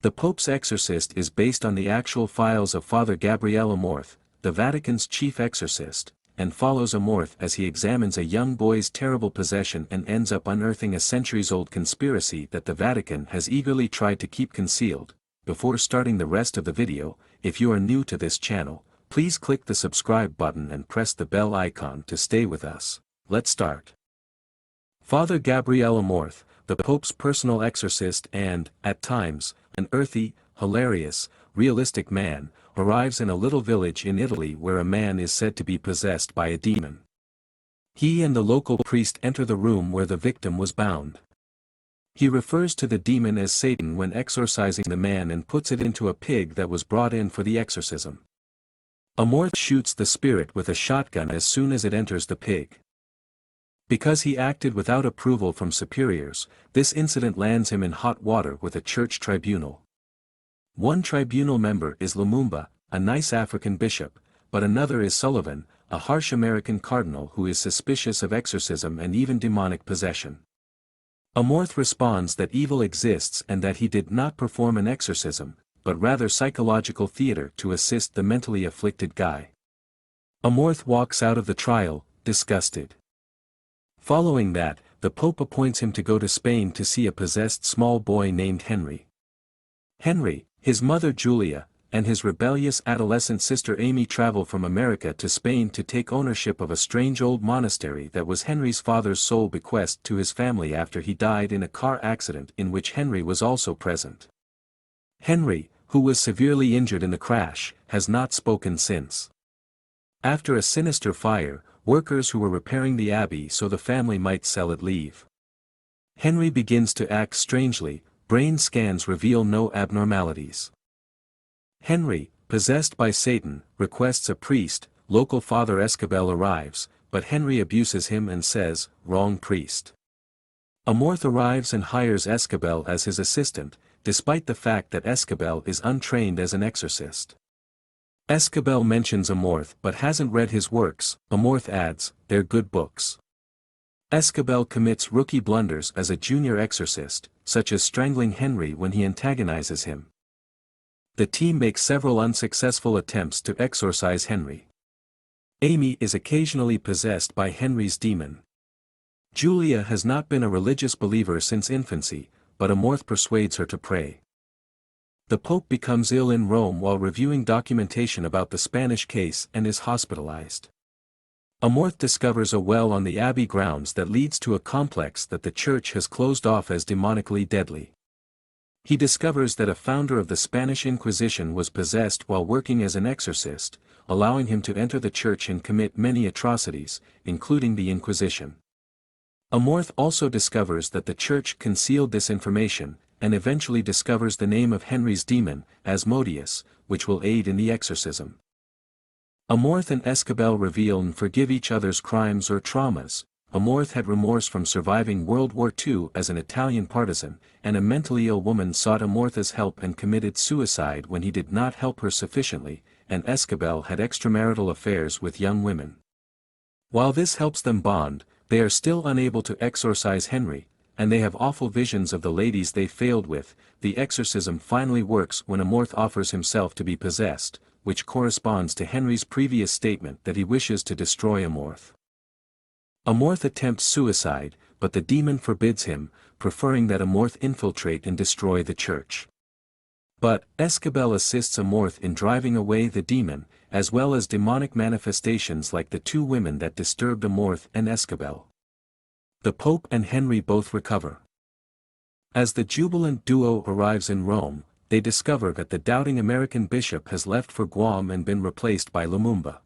The Pope's Exorcist is based on the actual files of Father Gabriele Amorth, the Vatican's chief exorcist, and follows Amorth as he examines a young boy's terrible possession and ends up unearthing a centuries-old conspiracy that the Vatican has eagerly tried to keep concealed. Before starting the rest of the video, if you are new to this channel, please click the subscribe button and press the bell icon to stay with us. Let's start. Father Gabriele Amorth, the Pope's personal exorcist and, at times, an earthy, hilarious, realistic man, arrives in a little village in Italy where a man is said to be possessed by a demon. He and the local priest enter the room where the victim was bound. He refers to the demon as Satan when exorcising the man and puts it into a pig that was brought in for the exorcism. Amorth shoots the spirit with a shotgun as soon as it enters the pig. Because he acted without approval from superiors, this incident lands him in hot water with a church tribunal. One tribunal member is Lumumba, a nice African bishop, but another is Sullivan, a harsh American cardinal who is suspicious of exorcism and even demonic possession. Amorth responds that evil exists and that he did not perform an exorcism, but rather psychological theater to assist the mentally afflicted guy. Amorth walks out of the trial, disgusted. Following that, the Pope appoints him to go to Spain to see a possessed small boy named Henry. Henry, his mother Julia, and his rebellious adolescent sister Amy travel from America to Spain to take ownership of a strange old monastery that was Henry's father's sole bequest to his family after he died in a car accident in which Henry was also present. Henry, who was severely injured in the crash, has not spoken since. After a sinister fire, workers who were repairing the abbey so the family might sell it leave. Henry begins to act strangely. Brain scans reveal no abnormalities. Henry, possessed by Satan, requests a priest. Local Father Escobel arrives, but Henry abuses him and says, "Wrong priest." Amorth arrives and hires Escobel as his assistant, despite the fact that Escobel is untrained as an exorcist. Escobel mentions Amorth but hasn't read his works. Amorth adds, "They're good books." Escobel commits rookie blunders as a junior exorcist, such as strangling Henry when he antagonizes him. The team makes several unsuccessful attempts to exorcise Henry. Amy is occasionally possessed by Henry's demon. Julia has not been a religious believer since infancy, but Amorth persuades her to pray. The Pope becomes ill in Rome while reviewing documentation about the Spanish case and is hospitalized. Amorth discovers a well on the abbey grounds that leads to a complex that the church has closed off as demonically deadly. He discovers that a founder of the Spanish Inquisition was possessed while working as an exorcist, allowing him to enter the church and commit many atrocities, including the Inquisition. Amorth also discovers that the church concealed this information, and eventually discovers the name of Henry's demon, Asmodeus, which will aid in the exorcism. Amorth and Escobel reveal and forgive each other's crimes or traumas. Amorth had remorse from surviving World War II as an Italian partisan, and a mentally ill woman sought Amorth's help and committed suicide when he did not help her sufficiently, and Escobel had extramarital affairs with young women. While this helps them bond, they are still unable to exorcise Henry, and they have awful visions of the ladies they failed with. The exorcism finally works when Amorth offers himself to be possessed, which corresponds to Henry's previous statement that he wishes to destroy Amorth. Amorth attempts suicide, but the demon forbids him, preferring that Amorth infiltrate and destroy the church. But Escobel assists Amorth in driving away the demon, as well as demonic manifestations like the two women that disturbed Amorth and Escobel. The Pope and Henry both recover. As the jubilant duo arrives in Rome, they discover that the doubting American bishop has left for Guam and been replaced by Lumumba.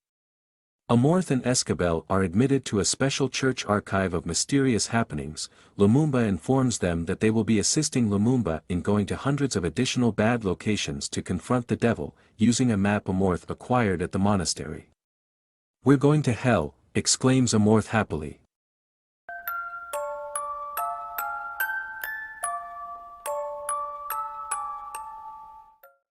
Amorth and Escobel are admitted to a special church archive of mysterious happenings. Lumumba informs them that they will be assisting Lumumba in going to hundreds of additional bad locations to confront the devil, using a map Amorth acquired at the monastery. "We're going to hell," exclaims Amorth happily.